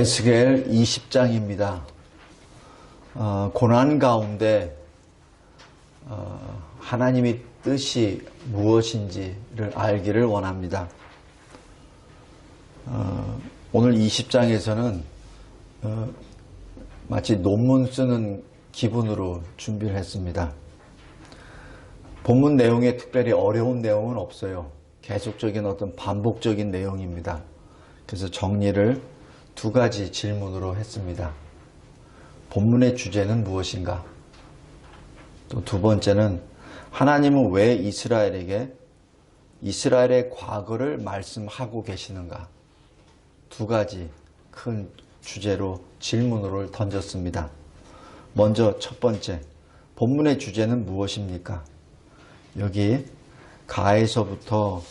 에스겔 20장입니다. 고난 가운데 하나님의 뜻이 무엇인지를 알기를 원합니다. 오늘 20장에서는 마치 논문 쓰는 기분으로 준비를 했습니다. 본문 내용에 특별히 어려운 내용은 없어요. 계속적인 어떤 반복적인 내용입니다. 그래서 정리를 두 가지 질문으로 했습니다. 본문의 주제는 무엇인가? 또 두 번째는 하나님은 왜 이스라엘에게 이스라엘의 과거를 말씀하고 계시는가? 두 가지 큰 주제로 질문을 던졌습니다. 먼저 첫 번째, 본문의 주제는 무엇입니까? 여기 가에서부터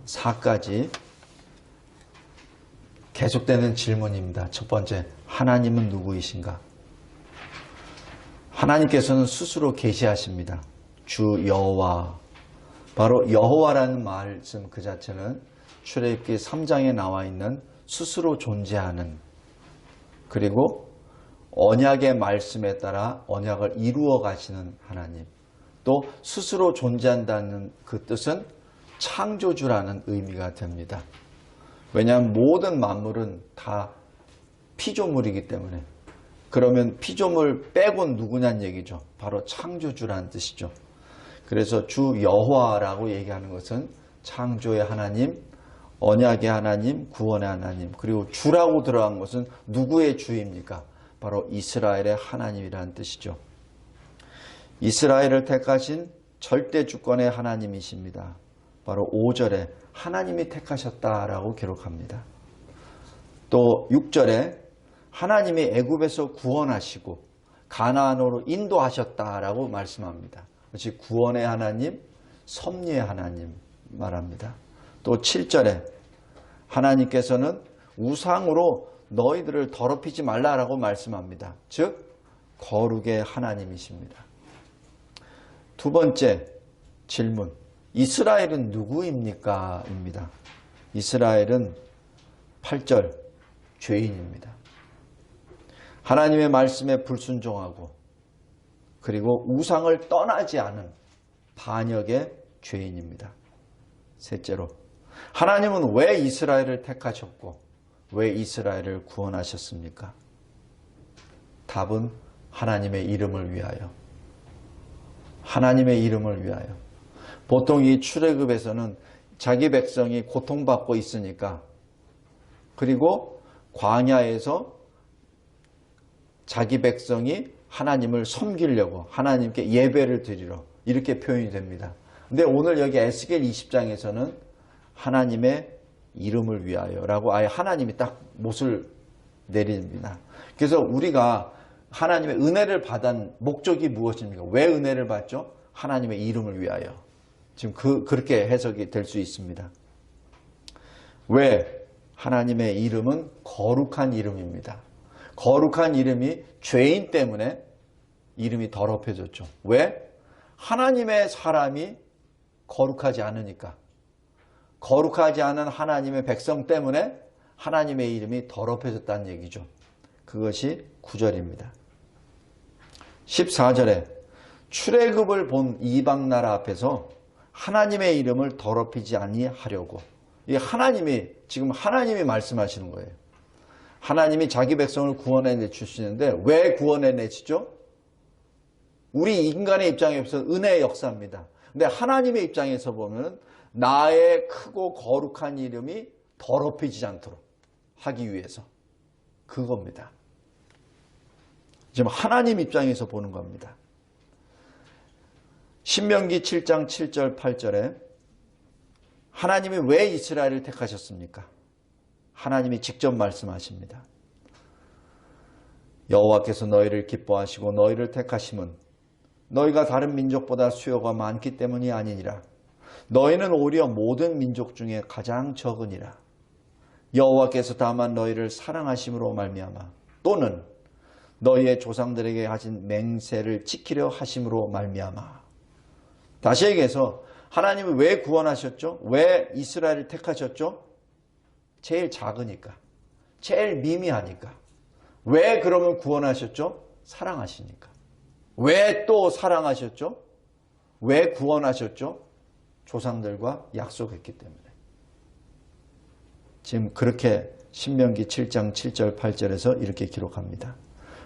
4까지 계속되는 질문입니다. 첫 번째, 하나님은 누구이신가? 하나님께서는 스스로 계시하십니다. 주 여호와, 바로 여호와라는 말씀 그 자체는 출애굽기 3장에 나와 있는 스스로 존재하는, 그리고 언약의 말씀에 따라 언약을 이루어 가시는 하나님, 또 스스로 존재한다는 그 뜻은 창조주라는 의미가 됩니다. 왜냐하면 모든 만물은 다 피조물이기 때문에. 그러면 피조물 빼곤 누구냐는 얘기죠. 바로 창조주라는 뜻이죠. 그래서 주 여호와라고 얘기하는 것은 창조의 하나님, 언약의 하나님, 구원의 하나님, 그리고 주라고 들어간 것은 누구의 주입니까? 바로 이스라엘의 하나님이라는 뜻이죠. 이스라엘을 택하신 절대 주권의 하나님이십니다. 바로 5절에 하나님이 택하셨다라고 기록합니다. 또 6절에 하나님이 애굽에서 구원하시고 가나안으로 인도하셨다라고 말씀합니다. 그것이 구원의 하나님, 섭리의 하나님 말합니다. 또 7절에 하나님께서는 우상으로 너희들을 더럽히지 말라라고 말씀합니다. 즉 거룩의 하나님이십니다. 두 번째 질문, 이스라엘은 누구입니까? 입니다. 이스라엘은 8절 죄인입니다. 하나님의 말씀에 불순종하고 그리고 우상을 떠나지 않은 반역의 죄인입니다. 셋째로, 하나님은 왜 이스라엘을 택하셨고 왜 이스라엘을 구원하셨습니까? 답은 하나님의 이름을 위하여. 하나님의 이름을 위하여. 보통 이 출애굽에서는 자기 백성이 고통받고 있으니까, 그리고 광야에서 자기 백성이 하나님을 섬기려고 하나님께 예배를 드리러 이렇게 표현이 됩니다. 근데 오늘 여기 에스겔 20장에서는 하나님의 이름을 위하여라고 아예 하나님이 딱 못을 내립니다. 그래서 우리가 하나님의 은혜를 받은 목적이 무엇입니까? 왜 은혜를 받죠? 하나님의 이름을 위하여. 지금 그렇게 해석이 될 수 있습니다. 왜? 하나님의 이름은 거룩한 이름입니다. 거룩한 이름이 죄인 때문에 이름이 더럽혀졌죠. 왜? 하나님의 사람이 거룩하지 않으니까. 거룩하지 않은 하나님의 백성 때문에 하나님의 이름이 더럽혀졌다는 얘기죠. 그것이 9절입니다. 14절에 출애굽을 본 이방 나라 앞에서 하나님의 이름을 더럽히지 아니하려고. 이 하나님이, 지금 하나님이 말씀하시는 거예요. 하나님이 자기 백성을 구원해 내주시는데 왜 구원해 내시죠? 우리 인간의 입장에서 은혜의 역사입니다. 근데 하나님의 입장에서 보면 나의 크고 거룩한 이름이 더럽혀지지 않도록 하기 위해서. 그겁니다. 지금 하나님 입장에서 보는 겁니다. 신명기 7장 7절 8절에 하나님이 왜 이스라엘을 택하셨습니까? 하나님이 직접 말씀하십니다. 여호와께서 너희를 기뻐하시고 너희를 택하심은 너희가 다른 민족보다 수요가 많기 때문이 아니니라. 너희는 오히려 모든 민족 중에 가장 적으니라. 여호와께서 다만 너희를 사랑하심으로 말미암아 또는 너희의 조상들에게 하신 맹세를 지키려 하심으로 말미암아. 다시 얘기해서 하나님은 왜 구원하셨죠? 왜 이스라엘을 택하셨죠? 제일 작으니까. 제일 미미하니까. 왜 그러면 구원하셨죠? 사랑하시니까. 왜 또 사랑하셨죠? 왜 구원하셨죠? 조상들과 약속했기 때문에. 지금 그렇게 신명기 7장 7절 8절에서 이렇게 기록합니다.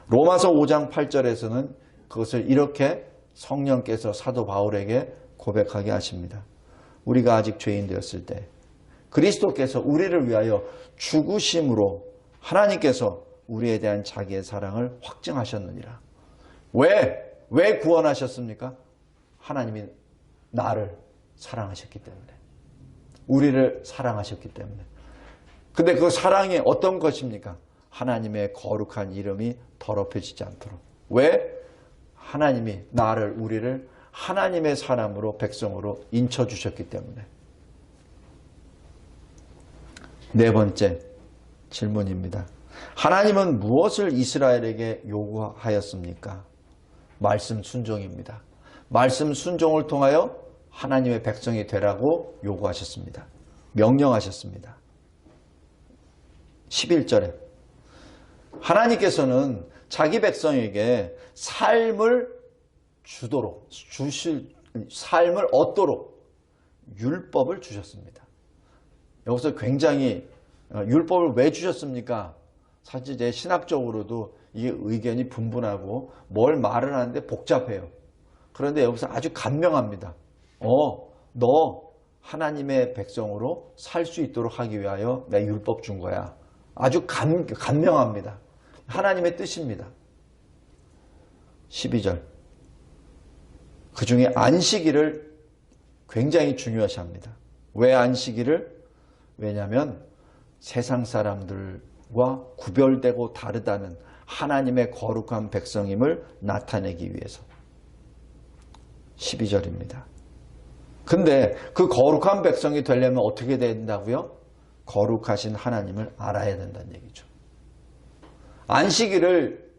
로마서 5장 8절에서는 그것을 이렇게 성령께서 사도 바울에게 고백하게 하십니다. 우리가 아직 죄인 되었을 때 그리스도께서 우리를 위하여 죽으심으로 하나님께서 우리에 대한 자기의 사랑을 확증하셨느니라. 왜 구원하셨습니까? 하나님이 나를 사랑하셨기 때문에. 우리를 사랑하셨기 때문에. 근데 그 사랑이 어떤 것입니까? 하나님의 거룩한 이름이 더럽혀지지 않도록. 왜? 하나님이 우리를 하나님의 사람으로 백성으로 인쳐주셨기 때문에. 네 번째 질문입니다. 하나님은 무엇을 이스라엘에게 요구하였습니까? 말씀 순종입니다. 말씀 순종을 통하여 하나님의 백성이 되라고 요구하셨습니다. 명령하셨습니다. 11절에 하나님께서는 자기 백성에게 삶을 얻도록 율법을 주셨습니다. 여기서 굉장히 율법을 왜 주셨습니까? 사실 제 신학적으로도 이게 의견이 분분하고 뭘 말을 하는데 복잡해요. 그런데 여기서 아주 간명합니다. 너 하나님의 백성으로 살 수 있도록 하기 위하여 내가 율법 준 거야. 아주 간명합니다. 하나님의 뜻입니다. 12절. 그 중에 안식일을 굉장히 중요시합니다. 왜 안식일을? 왜냐하면 세상 사람들과 구별되고 다르다는 하나님의 거룩한 백성임을 나타내기 위해서. 12절입니다. 근데 그 거룩한 백성이 되려면 어떻게 된다고요? 거룩하신 하나님을 알아야 된다는 얘기죠. 안식일을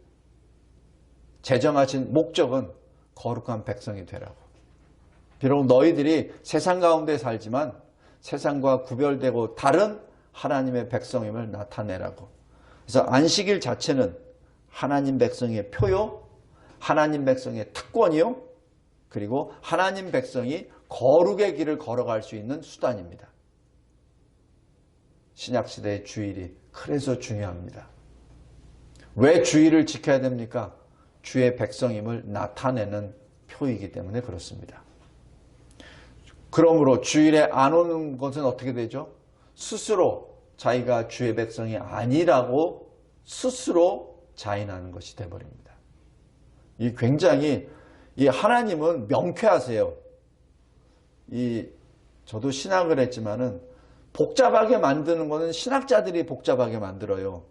제정하신 목적은 거룩한 백성이 되라고. 비록 너희들이 세상 가운데 살지만 세상과 구별되고 다른 하나님의 백성임을 나타내라고. 그래서 안식일 자체는 하나님 백성의 표요, 하나님 백성의 특권이요, 그리고 하나님 백성이 거룩의 길을 걸어갈 수 있는 수단입니다. 신약시대의 주일이 그래서 중요합니다. 왜 주일을 지켜야 됩니까? 주의 백성임을 나타내는 표이기 때문에 그렇습니다. 그러므로 주일에 안 오는 것은 어떻게 되죠? 스스로 자기가 주의 백성이 아니라고 스스로 자인하는 것이 되어버립니다. 이 굉장히 하나님은 명쾌하세요. 저도 신학을 했지만은 복잡하게 만드는 것은 신학자들이 복잡하게 만들어요.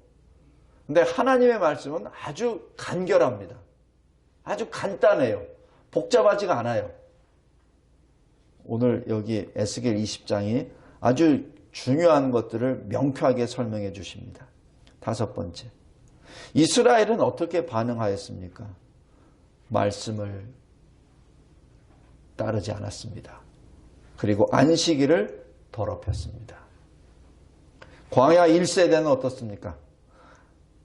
근데 하나님의 말씀은 아주 간결합니다. 아주 간단해요. 복잡하지가 않아요. 오늘 여기 에스겔 20장이 아주 중요한 것들을 명쾌하게 설명해 주십니다. 다섯 번째, 이스라엘은 어떻게 반응하였습니까? 말씀을 따르지 않았습니다. 그리고 안식일을 더럽혔습니다. 광야 1세대는 어떻습니까?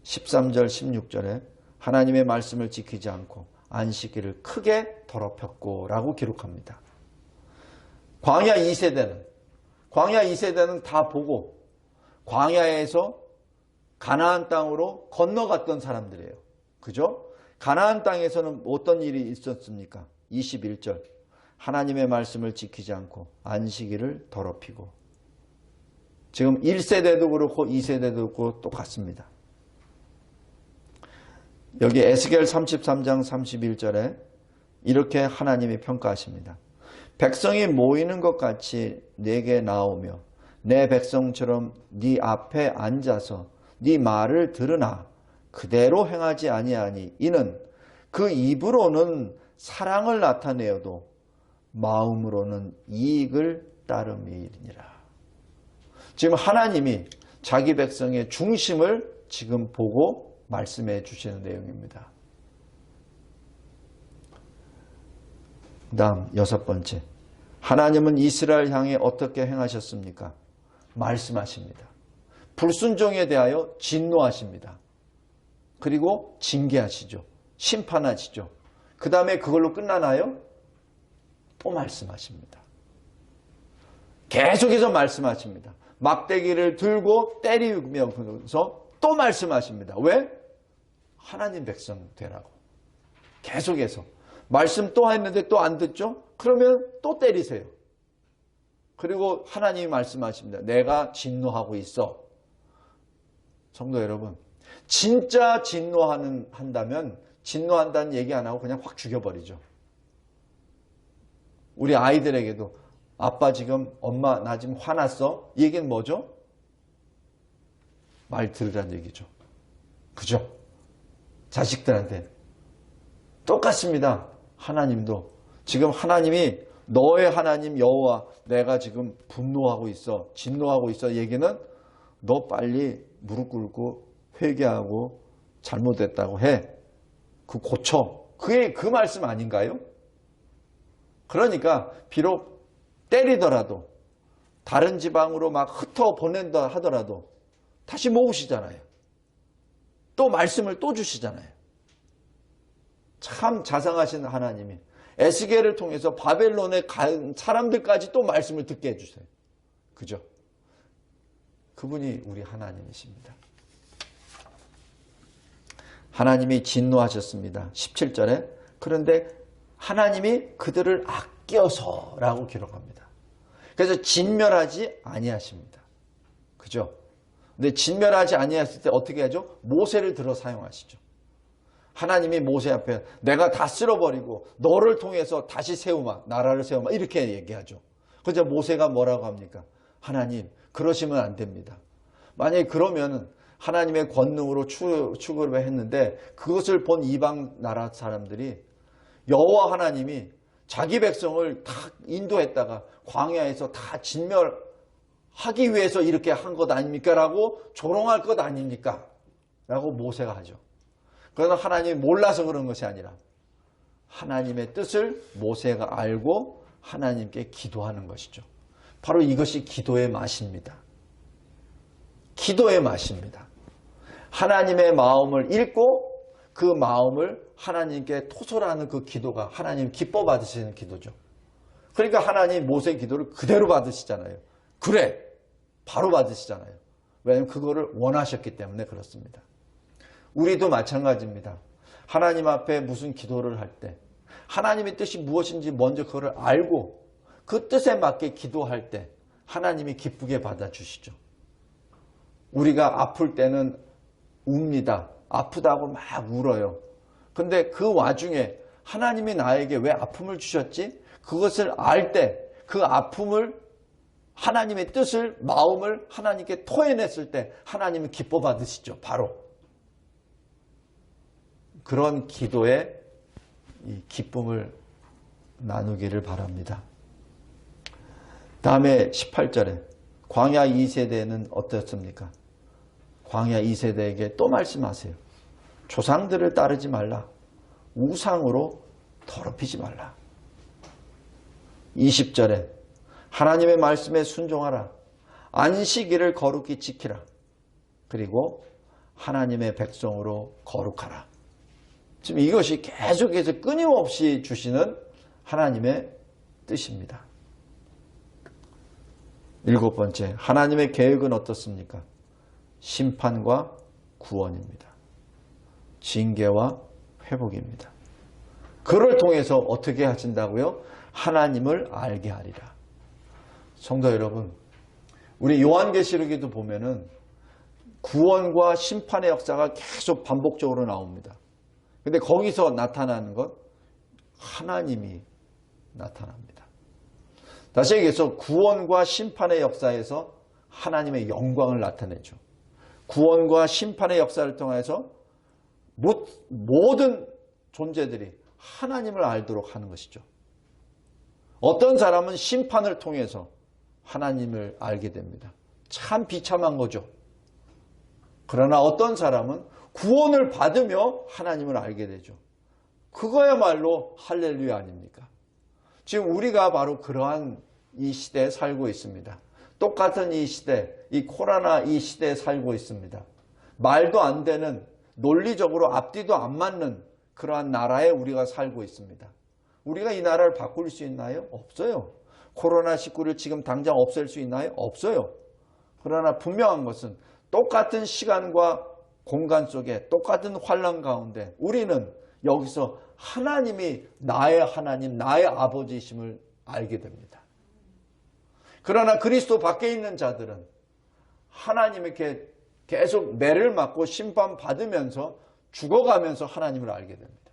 13절 16절에 하나님의 말씀을 지키지 않고 안식일을 크게 더럽혔고 라고 기록합니다. 광야 2세대는 다 보고 광야에서 가나안 땅으로 건너갔던 사람들이에요. 그죠? 가나안 땅에서는 어떤 일이 있었습니까? 21절 하나님의 말씀을 지키지 않고 안식일을 더럽히고. 지금 1세대도 그렇고 2세대도 그렇고 똑같습니다. 여기 에스겔 33장 31절에 이렇게 하나님이 평가하십니다. 백성이 모이는 것 같이 내게 나오며 내 백성처럼 네 앞에 앉아서 네 말을 들으나 그대로 행하지 아니하니 이는 그 입으로는 사랑을 나타내어도 마음으로는 이익을 따름이니라. 지금 하나님이 자기 백성의 중심을 지금 보고 말씀해 주시는 내용입니다. 다음 여섯 번째, 하나님은 이스라엘 향해 어떻게 행하셨습니까? 말씀하십니다. 불순종에 대하여 진노하십니다. 그리고 징계하시죠. 심판하시죠. 그 다음에 그걸로 끝나나요? 또 말씀하십니다. 계속해서 말씀하십니다. 막대기를 들고 때리면서 또 말씀하십니다. 왜? 하나님 백성 되라고. 계속해서. 말씀 또 했는데 또 안 듣죠? 그러면 또 때리세요. 그리고 하나님이 말씀하십니다. 내가 진노하고 있어. 성도 여러분, 진짜 진노한다면 진노한다는 얘기 안 하고 그냥 확 죽여버리죠. 우리 아이들에게도 아빠 지금 엄마 나 지금 화났어? 이 얘기는 뭐죠? 말 들으라는 얘기죠. 그죠? 자식들한테 똑같습니다. 하나님도 지금 하나님이 너의 하나님 여호와 내가 지금 분노하고 있어 진노하고 있어 얘기는 너 빨리 무릎 꿇고 회개하고 잘못했다고 해. 그 고쳐. 그게 그 말씀 아닌가요? 그러니까 비록 때리더라도 다른 지방으로 막 흩어 보낸다 하더라도 다시 모으시잖아요. 또 말씀을 또 주시잖아요. 참 자상하신 하나님이 에스겔을 통해서 바벨론에 간 사람들까지 또 말씀을 듣게 해주세요. 그죠? 그분이 우리 하나님이십니다. 하나님이 진노하셨습니다. 17절에 그런데 하나님이 그들을 아껴서라고 기록합니다. 그래서 진멸하지 아니하십니다. 그죠? 근데 진멸하지 아니하실 때 어떻게 하죠? 모세를 들어 사용하시죠. 하나님이 모세 앞에 내가 다 쓸어버리고 너를 통해서 다시 세우마 나라를 세우마 이렇게 얘기하죠. 그래서 모세가 뭐라고 합니까? 하나님 그러시면 안 됩니다. 만약에 그러면 하나님의 권능으로 추구를 했는데 그것을 본 이방 나라 사람들이 여호와 하나님이 자기 백성을 다 인도했다가 광야에서 다 진멸하기 위해서 이렇게 한 것 아닙니까? 라고 조롱할 것 아닙니까? 라고 모세가 하죠. 그러나 하나님이 몰라서 그런 것이 아니라 하나님의 뜻을 모세가 알고 하나님께 기도하는 것이죠. 바로 이것이 기도의 맛입니다. 기도의 맛입니다. 하나님의 마음을 읽고 그 마음을 하나님께 토설하는 그 기도가 하나님 기뻐 받으시는 기도죠. 그러니까 하나님 모세의 기도를 그대로 받으시잖아요. 그래! 바로 받으시잖아요. 왜냐하면 그거를 원하셨기 때문에 그렇습니다. 우리도 마찬가지입니다. 하나님 앞에 무슨 기도를 할 때 하나님의 뜻이 무엇인지 먼저 그거를 알고 그 뜻에 맞게 기도할 때 하나님이 기쁘게 받아주시죠. 우리가 아플 때는 웁니다. 아프다고 막 울어요. 근데 그 와중에 하나님이 나에게 왜 아픔을 주셨지? 그것을 알 때 그 아픔을 하나님의 뜻을 마음을 하나님께 토해냈을 때 하나님은 기뻐 받으시죠. 바로. 그런 기도에 이 기쁨을 나누기를 바랍니다. 다음에 18절에 광야 2세대는 어떻습니까? 광야 2세대에게 또 말씀하세요. 조상들을 따르지 말라. 우상으로 더럽히지 말라. 20절에 하나님의 말씀에 순종하라. 안식일을 거룩히 지키라. 그리고 하나님의 백성으로 거룩하라. 지금 이것이 계속해서 끊임없이 주시는 하나님의 뜻입니다. 7번째, 하나님의 계획은 어떻습니까? 심판과 구원입니다. 징계와 회복입니다. 그를 통해서 어떻게 하신다고요? 하나님을 알게 하리라. 성도 여러분, 우리 요한계시록에도 보면은 구원과 심판의 역사가 계속 반복적으로 나옵니다. 근데 거기서 나타나는 것 하나님이 나타납니다. 다시 얘기해서 구원과 심판의 역사에서 하나님의 영광을 나타내죠. 구원과 심판의 역사를 통해서 모든 존재들이 하나님을 알도록 하는 것이죠. 어떤 사람은 심판을 통해서 하나님을 알게 됩니다. 참 비참한 거죠. 그러나 어떤 사람은 구원을 받으며 하나님을 알게 되죠. 그거야말로 할렐루야 아닙니까? 지금 우리가 바로 그러한 이 시대에 살고 있습니다. 똑같은 이 시대, 이 코로나 이 시대에 살고 있습니다. 말도 안 되는, 논리적으로 앞뒤도 안 맞는 그러한 나라에 우리가 살고 있습니다. 우리가 이 나라를 바꿀 수 있나요? 없어요. 코로나19를 지금 당장 없앨 수 있나요? 없어요. 그러나 분명한 것은 똑같은 시간과 공간 속에 똑같은 환란 가운데 우리는 여기서 하나님이 나의 하나님, 나의 아버지이심을 알게 됩니다. 그러나 그리스도 밖에 있는 자들은 하나님에게 계속 매를 맞고 심판받으면서 죽어가면서 하나님을 알게 됩니다.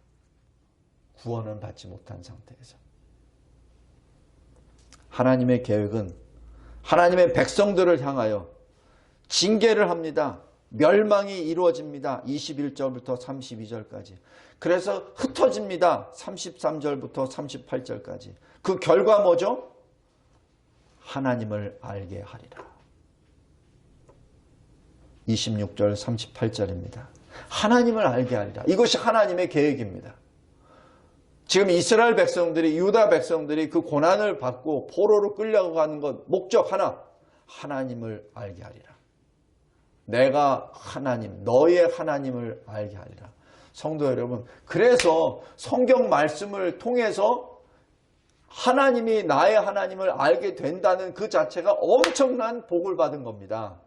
구원은 받지 못한 상태에서. 하나님의 계획은 하나님의 백성들을 향하여 징계를 합니다. 멸망이 이루어집니다. 21절부터 32절까지. 그래서 흩어집니다. 33절부터 38절까지. 그 결과 뭐죠? 하나님을 알게 하리라. 26절 38절입니다. 하나님을 알게 하리라. 이것이 하나님의 계획입니다. 지금 이스라엘 백성들이, 유다 백성들이 그 고난을 받고 포로로 끌려가는 것 목적 하나, 하나님을 알게 하리라. 내가 하나님, 너의 하나님을 알게 하리라. 성도 여러분, 그래서 성경 말씀을 통해서 하나님이 나의 하나님을 알게 된다는 그 자체가 엄청난 복을 받은 겁니다.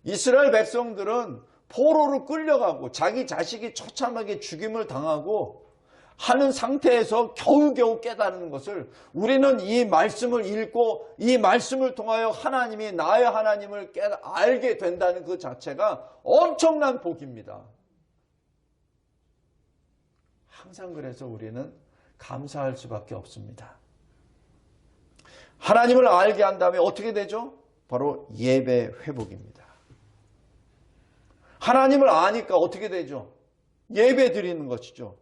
이스라엘 백성들은 포로로 끌려가고 자기 자식이 처참하게 죽임을 당하고 하는 상태에서 겨우겨우 깨달은 것을 우리는 이 말씀을 읽고 이 말씀을 통하여 하나님이 나의 하나님을 알게 된다는 그 자체가 엄청난 복입니다. 항상 그래서 우리는 감사할 수밖에 없습니다. 하나님을 알게 한 다음에 어떻게 되죠? 바로 예배 회복입니다. 하나님을 아니까 어떻게 되죠? 예배 드리는 것이죠.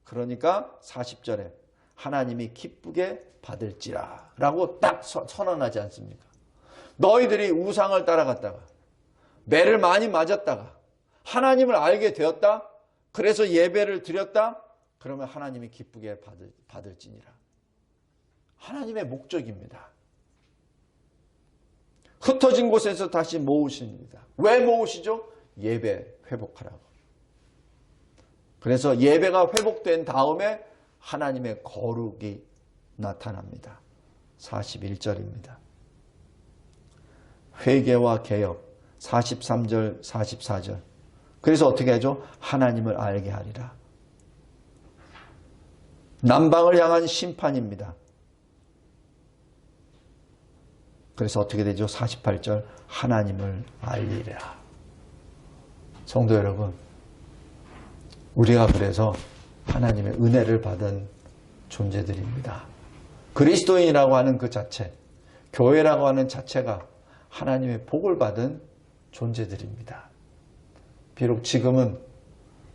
그러니까 40절에 하나님이 기쁘게 받을지라 라고 딱 선언하지 않습니까? 너희들이 우상을 따라갔다가 매를 많이 맞았다가 하나님을 알게 되었다? 그래서 예배를 드렸다? 그러면 하나님이 기쁘게 받을지니라. 하나님의 목적입니다. 흩어진 곳에서 다시 모으십니다. 왜 모으시죠? 예배 회복하라고. 그래서 예배가 회복된 다음에 하나님의 거룩이 나타납니다. 41절입니다. 회개와 개혁 43절 44절. 그래서 어떻게 하죠? 하나님을 알게 하리라. 남방을 향한 심판입니다. 그래서 어떻게 되죠? 48절 하나님을 알리라. 성도 여러분, 우리가 그래서 하나님의 은혜를 받은 존재들입니다. 그리스도인이라고 하는 그 자체, 교회라고 하는 자체가 하나님의 복을 받은 존재들입니다. 비록 지금은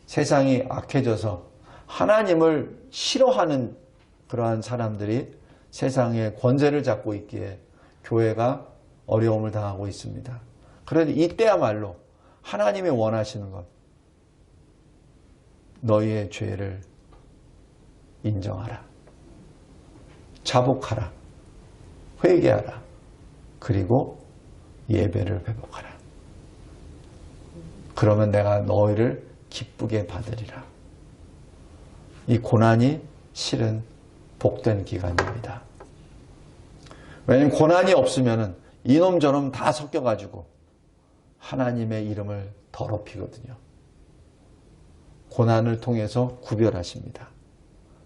세상이 악해져서 하나님을 싫어하는 그러한 사람들이 세상의 권세를 잡고 있기에 교회가 어려움을 당하고 있습니다. 그런데 이때야말로 하나님이 원하시는 것, 너희의 죄를 인정하라, 자복하라, 회개하라, 그리고 예배를 회복하라. 그러면 내가 너희를 기쁘게 받으리라. 이 고난이 실은 복된 기간입니다. 왜냐하면 고난이 없으면 이놈 저놈 다 섞여가지고 하나님의 이름을 더럽히거든요. 고난을 통해서 구별하십니다.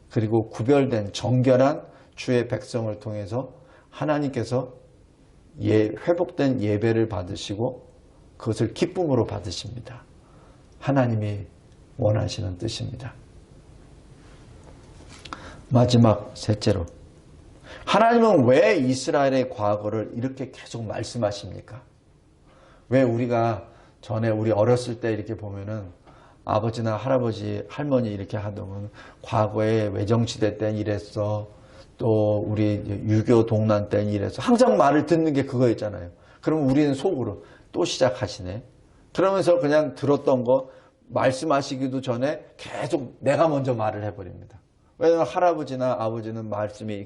그리고 구별된 정결한 주의 백성을 통해서 하나님께서 회복된 예배를 받으시고 그것을 기쁨으로 받으십니다. 하나님이 원하시는 뜻입니다. 마지막 셋째로, 하나님은 왜 이스라엘의 과거를 이렇게 계속 말씀하십니까? 왜 우리가 전에 우리 어렸을 때 이렇게 보면은 아버지나 할아버지, 할머니 이렇게 하더면 과거에 외정치대 땐 이랬어, 또 우리 유교 동란 땐 이랬어, 항상 말을 듣는 게 그거였잖아요. 그럼 우리는 속으로 또 시작하시네. 그러면서 그냥 들었던 거 말씀하시기도 전에 계속 내가 먼저 말을 해버립니다. 왜냐하면 할아버지나 아버지는 말씀이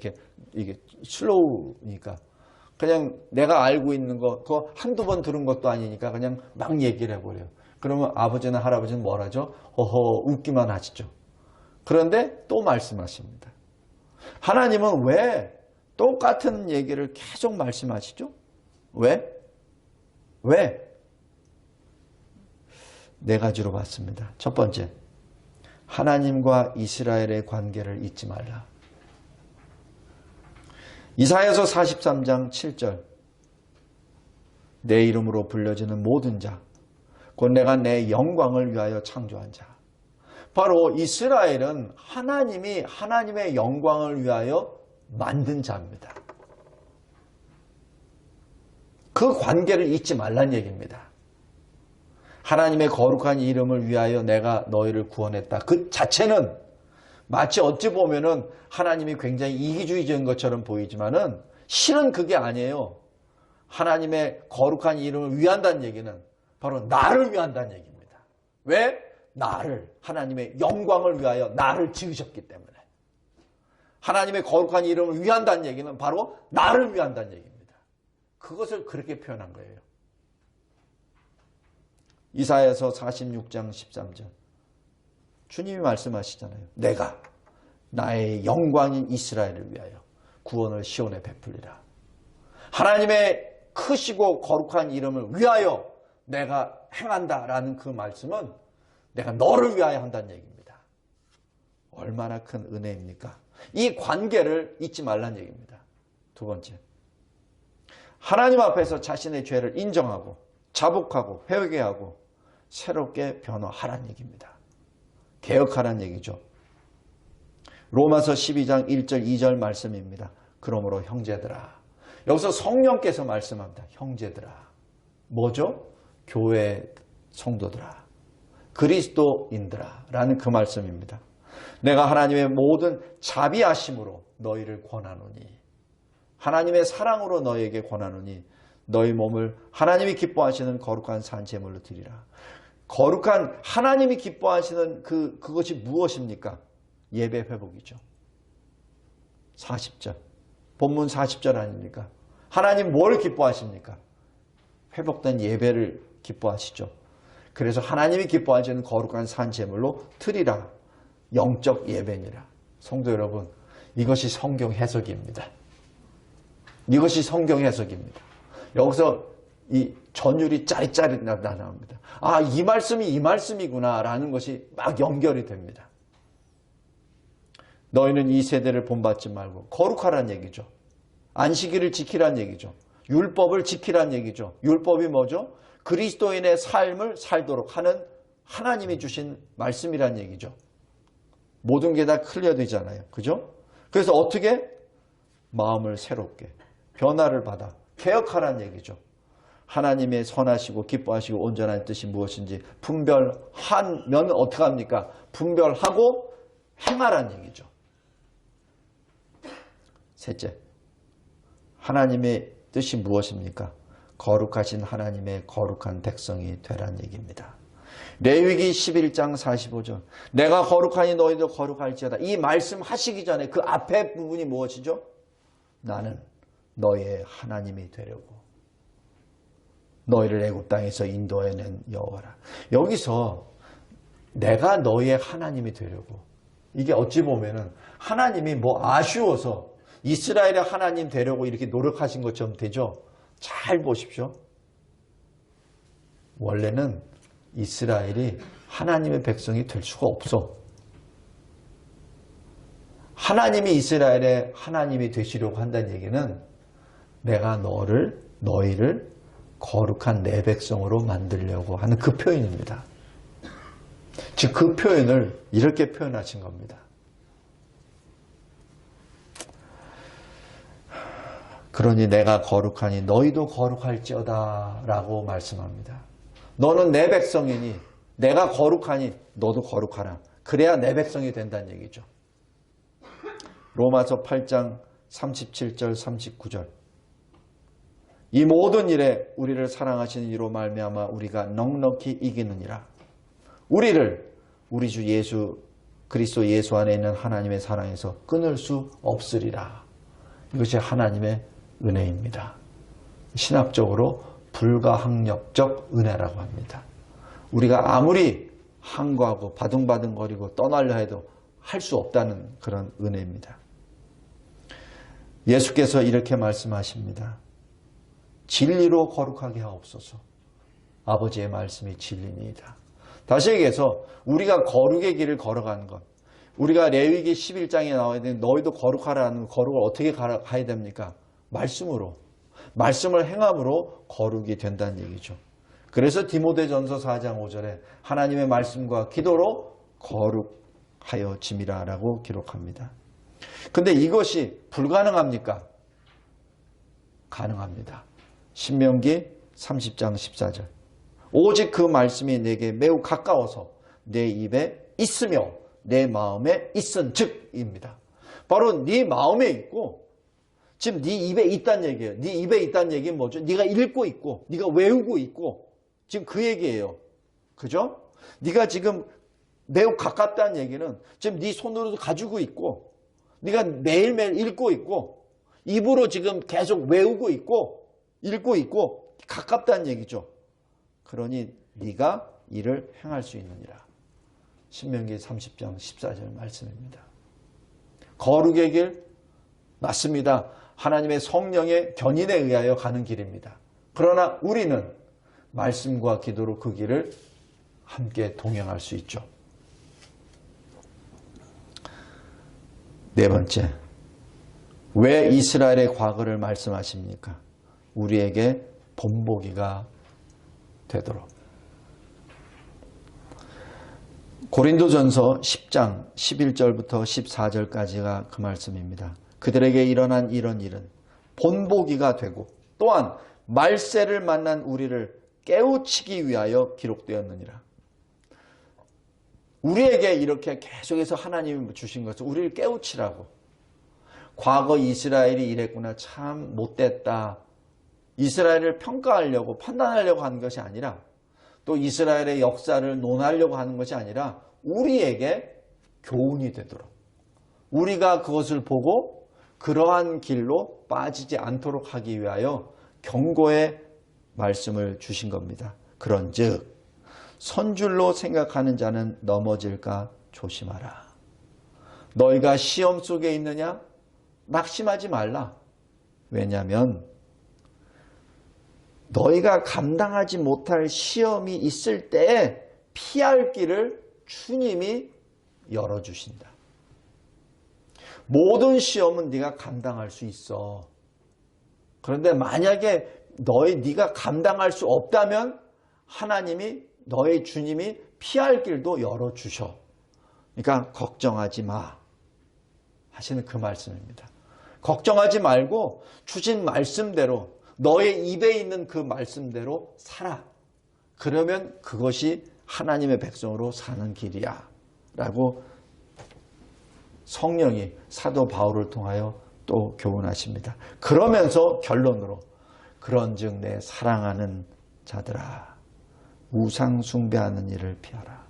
이게 슬로우니까 그냥 내가 알고 있는 거, 그거 한두 번 들은 것도 아니니까 그냥 막 얘기를 해버려요. 그러면 아버지나 할아버지는 뭘 하죠? 허허 웃기만 하시죠. 그런데 또 말씀하십니다. 하나님은 왜 똑같은 얘기를 계속 말씀하시죠? 왜? 네 가지로 봤습니다. 첫 번째, 하나님과 이스라엘의 관계를 잊지 말라. 이사야서 43장 7절, 내 이름으로 불려지는 모든 자, 곧 내가 내 영광을 위하여 창조한 자. 바로 이스라엘은 하나님이 하나님의 영광을 위하여 만든 자입니다. 그 관계를 잊지 말란 얘기입니다. 하나님의 거룩한 이름을 위하여 내가 너희를 구원했다. 그 자체는 마치 어찌 보면은 하나님이 굉장히 이기주의적인 것처럼 보이지만은 실은 그게 아니에요. 하나님의 거룩한 이름을 위한다는 얘기는 바로 나를 위한다는 얘기입니다. 왜? 나를, 하나님의 영광을 위하여 나를 지으셨기 때문에. 하나님의 거룩한 이름을 위한다는 얘기는 바로 나를 위한다는 얘기입니다. 그것을 그렇게 표현한 거예요. 이사야서 46장 13절. 주님이 말씀하시잖아요. 내가 나의 영광인 이스라엘을 위하여 구원을 시온에 베풀리라. 하나님의 크시고 거룩한 이름을 위하여 내가 행한다라는 그 말씀은 내가 너를 위하여 한다는 얘기입니다. 얼마나 큰 은혜입니까? 이 관계를 잊지 말라는 얘기입니다. 두 번째, 하나님 앞에서 자신의 죄를 인정하고 자복하고 회개하고 새롭게 변화하라는 얘기입니다. 개혁하라는 얘기죠. 로마서 12장 1절 2절 말씀입니다. 그러므로 형제들아. 여기서 성령께서 말씀합니다. 형제들아. 뭐죠? 교회 성도들아. 그리스도인들아. 라는 그 말씀입니다. 내가 하나님의 모든 자비하심으로 너희를 권하노니, 하나님의 사랑으로 너희에게 권하노니 너희 몸을 하나님이 기뻐하시는 거룩한 산제물로 드리라. 거룩한 하나님이 기뻐하시는 그것이 무엇입니까? 예배 회복이죠. 40절. 본문 40절 아닙니까? 하나님 뭘 기뻐하십니까? 회복된 예배를 기뻐하시죠. 그래서 하나님이 기뻐하시는 거룩한 산제물로 드리라. 영적 예배니라. 성도 여러분, 이것이 성경 해석입니다. 이것이 성경 해석입니다. 여기서 이 전율이 짜릿짜릿 나옵니다. 아, 이 말씀이 이 말씀이구나 라는 것이 막 연결이 됩니다. 너희는 이 세대를 본받지 말고 거룩하란 얘기죠. 안식일을 지키란 얘기죠. 율법을 지키란 얘기죠. 율법이 뭐죠? 그리스도인의 삶을 살도록 하는 하나님이 주신 말씀이란 얘기죠. 모든 게 다 클리어되잖아요. 그죠? 그래서 어떻게? 마음을 새롭게 변화를 받아 개혁하란 얘기죠. 하나님의 선하시고 기뻐하시고 온전한 뜻이 무엇인지 분별하면 어떻게 합니까? 분별하고 행하란 얘기죠. 셋째, 하나님의 뜻이 무엇입니까? 거룩하신 하나님의 거룩한 백성이 되란 얘기입니다. 레위기 11장 45절. 내가 거룩하니 너희도 거룩할지어다. 이 말씀하시기 전에 그 앞에 부분이 무엇이죠? 나는 너의 하나님이 되려고 너희를 애굽 땅에서 인도해낸 여호와라. 여기서 내가 너의 하나님이 되려고, 이게 어찌 보면은 하나님이 뭐 아쉬워서 이스라엘의 하나님 되려고 이렇게 노력하신 것처럼 되죠. 잘 보십시오. 원래는 이스라엘이 하나님의 백성이 될 수가 없어. 하나님이 이스라엘의 하나님이 되시려고 한다는 얘기는 내가 너희를 거룩한 내 백성으로 만들려고 하는 그 표현입니다. 즉 그 표현을 이렇게 표현하신 겁니다. 그러니 내가 거룩하니 너희도 거룩할지어다 라고 말씀합니다. 너는 내 백성이니 내가 거룩하니 너도 거룩하라. 그래야 내 백성이 된다는 얘기죠. 로마서 8장 37절 39절. 이 모든 일에 우리를 사랑하시는 이로 말미암아 우리가 넉넉히 이기느니라. 우리 주 예수 그리스도 예수 안에 있는 하나님의 사랑에서 끊을 수 없으리라. 이것이 하나님의 은혜입니다. 신학적으로 불가항력적 은혜라고 합니다. 우리가 아무리 항거하고 바둥바둥거리고 떠나려 해도 할 수 없다는 그런 은혜입니다. 예수께서 이렇게 말씀하십니다. 진리로 거룩하게 하옵소서. 아버지의 말씀이 진리니이다. 다시 얘기해서 우리가 거룩의 길을 걸어가는 것, 우리가 레위기 11장에 나와야 되는 너희도 거룩하라는 거룩을 어떻게 가야 됩니까? 말씀으로. 말씀을 행함으로 거룩이 된다는 얘기죠. 그래서 디모데전서 4장 5절에 하나님의 말씀과 기도로 거룩하여 짐이라라고 기록합니다. 근데 이것이 불가능합니까? 가능합니다. 신명기 30장 14절. 오직 그 말씀이 내게 매우 가까워서 내 입에 있으며 내 마음에 있은 즉입니다. 바로 네 마음에 있고 지금 네 입에 있다는 얘기예요. 네 입에 있다는 얘기는 뭐죠? 네가 읽고 있고 네가 외우고 있고 지금 그 얘기예요. 그죠? 네가 지금 매우 가깝다는 얘기는 지금 네 손으로도 가지고 있고 네가 매일매일 읽고 있고 입으로 지금 계속 외우고 있고 읽고 있고 가깝다는 얘기죠. 그러니 네가 이를 행할 수 있느니라. 신명기 30장 14절 말씀입니다. 거룩의 길 맞습니다. 하나님의 성령의 견인에 의하여 가는 길입니다. 그러나 우리는 말씀과 기도로 그 길을 함께 동행할 수 있죠. 네 번째, 왜 이스라엘의 과거를 말씀하십니까? 우리에게 본보기가 되도록. 고린도전서 10장 11절부터 14절까지가 그 말씀입니다. 그들에게 일어난 이런 일은 본보기가 되고 또한 말세를 만난 우리를 깨우치기 위하여 기록되었느니라. 우리에게 이렇게 계속해서 하나님이 주신 것은 우리를 깨우치라고. 과거 이스라엘이 이랬구나, 참 못됐다. 이스라엘을 평가하려고 판단하려고 하는 것이 아니라 또 이스라엘의 역사를 논하려고 하는 것이 아니라 우리에게 교훈이 되도록 우리가 그것을 보고 그러한 길로 빠지지 않도록 하기 위하여 경고의 말씀을 주신 겁니다. 그런즉 선줄로 생각하는 자는 넘어질까 조심하라. 너희가 시험 속에 있느냐? 낙심하지 말라. 왜냐하면 너희가 감당하지 못할 시험이 있을 때에 피할 길을 주님이 열어주신다. 모든 시험은 네가 감당할 수 있어. 그런데 만약에 네가 감당할 수 없다면 하나님이 너의 주님이 피할 길도 열어주셔. 그러니까 걱정하지 마 하시는 그 말씀입니다. 걱정하지 말고 주신 말씀대로 너의 입에 있는 그 말씀대로 살아. 그러면 그것이 하나님의 백성으로 사는 길이야 라고 성령이 사도 바울을 통하여 또 교훈하십니다. 그러면서 결론으로 그런즉 내 사랑하는 자들아 우상 숭배하는 일을 피하라.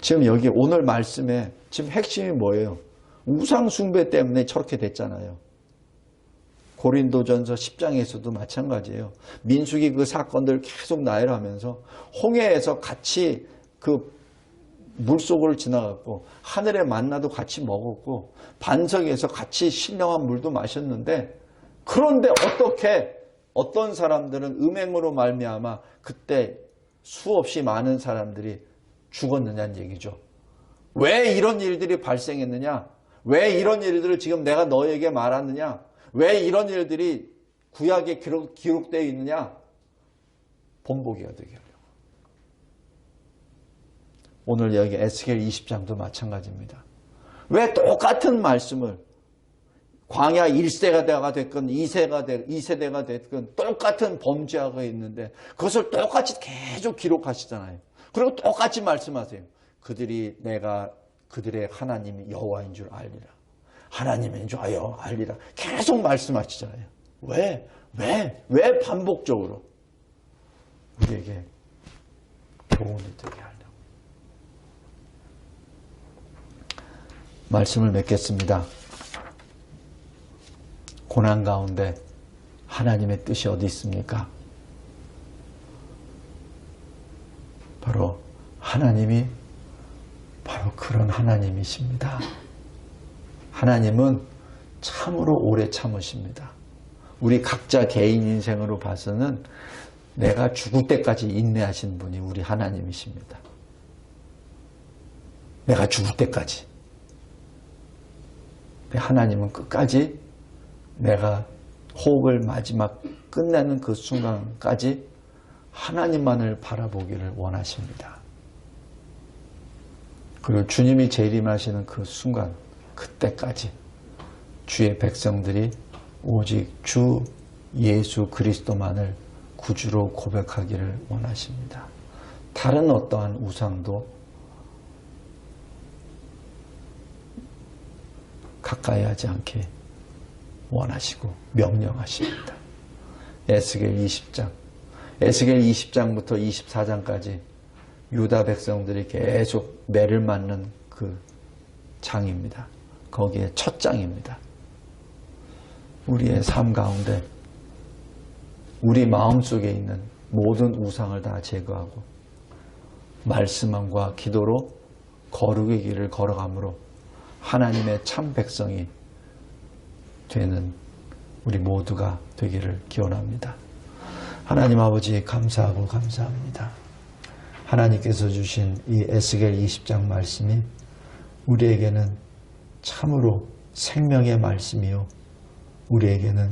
지금 여기 오늘 말씀에 지금 핵심이 뭐예요? 우상 숭배 때문에 저렇게 됐잖아요. 고린도전서 10장에서도 마찬가지예요. 민수기 그 사건들 계속 나열하면서 홍해에서 같이 그 물속을 지나갔고 하늘의 만나도 같이 먹었고 반석에서 같이 신령한 물도 마셨는데 그런데 어떻게 어떤 사람들은 음행으로 말미암아 그때 수없이 많은 사람들이 죽었느냐는 얘기죠. 왜 이런 일들이 발생했느냐? 왜 이런 일들을 지금 내가 너에게 말하느냐? 왜 이런 일들이 구약에 기록되어 있느냐? 본보기가 되게 하려고. 오늘 여기 에스겔 20장도 마찬가지입니다. 왜 똑같은 말씀을 광야 1세대가 됐건 2세대가 됐건 똑같은 범죄하고 있는데 그것을 똑같이 계속 기록하시잖아요. 그리고 똑같이 말씀하세요. 내가 그들의 하나님이 여호와인 줄 알리라. 하나님인 줄 알리라. 계속 말씀하시잖아요. 왜 반복적으로? 우리에게 교훈이 되게 하려고. 말씀을 맺겠습니다. 고난 가운데 하나님의 뜻이 어디 있습니까? 바로 하나님이 바로 그런 하나님이십니다. 하나님은 참으로 오래 참으십니다. 우리 각자 개인 인생으로 봐서는 내가 죽을 때까지 인내하신 분이 우리 하나님이십니다. 내가 죽을 때까지. 하나님은 끝까지 내가 호흡을 마지막 끝내는 그 순간까지 하나님만을 바라보기를 원하십니다. 그리고 주님이 재림하시는 그 순간, 그때까지 주의 백성들이 오직 주 예수 그리스도만을 구주로 고백하기를 원하십니다. 다른 어떠한 우상도 가까이 하지 않게 원하시고 명령하십니다. 에스겔 20장, 에스겔 20장부터 24장까지 유다 백성들이 계속 매를 맞는 그 장입니다. 거기에 첫 장입니다. 우리의 삶 가운데 우리 마음속에 있는 모든 우상을 다 제거하고 말씀과 기도로 거룩의 길을 걸어가므로 하나님의 참 백성이 되는 우리 모두가 되기를 기원합니다. 하나님 아버지 감사하고 감사합니다. 하나님께서 주신 이 에스겔 20장 말씀이 우리에게는 참으로 생명의 말씀이요, 우리에게는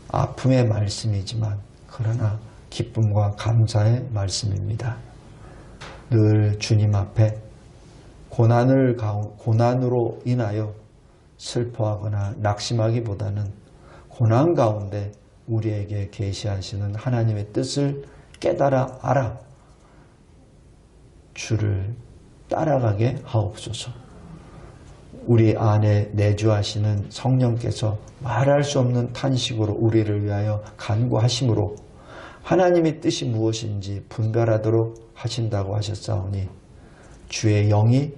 아픔의 말씀이지만 그러나 기쁨과 감사의 말씀입니다. 늘 주님 앞에 고난으로 인하여 슬퍼하거나 낙심하기보다는 고난 가운데 우리에게 계시하시는 하나님의 뜻을 깨달아 알아 주를 따라가게 하옵소서. 우리 안에 내주하시는 성령께서 말할 수 없는 탄식으로 우리를 위하여 간구하심으로 하나님의 뜻이 무엇인지 분별하도록 하신다고 하셨사오니 주의 영이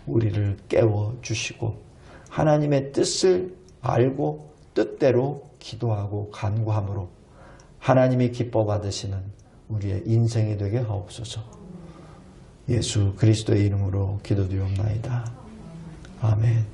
우리를 깨워주시고 하나님의 뜻을 알고 뜻대로 기도하고 간구함으로 하나님이 기뻐 받으시는 우리의 인생이 되게 하옵소서. 예수 그리스도의 이름으로 기도드리옵나이다. 아멘.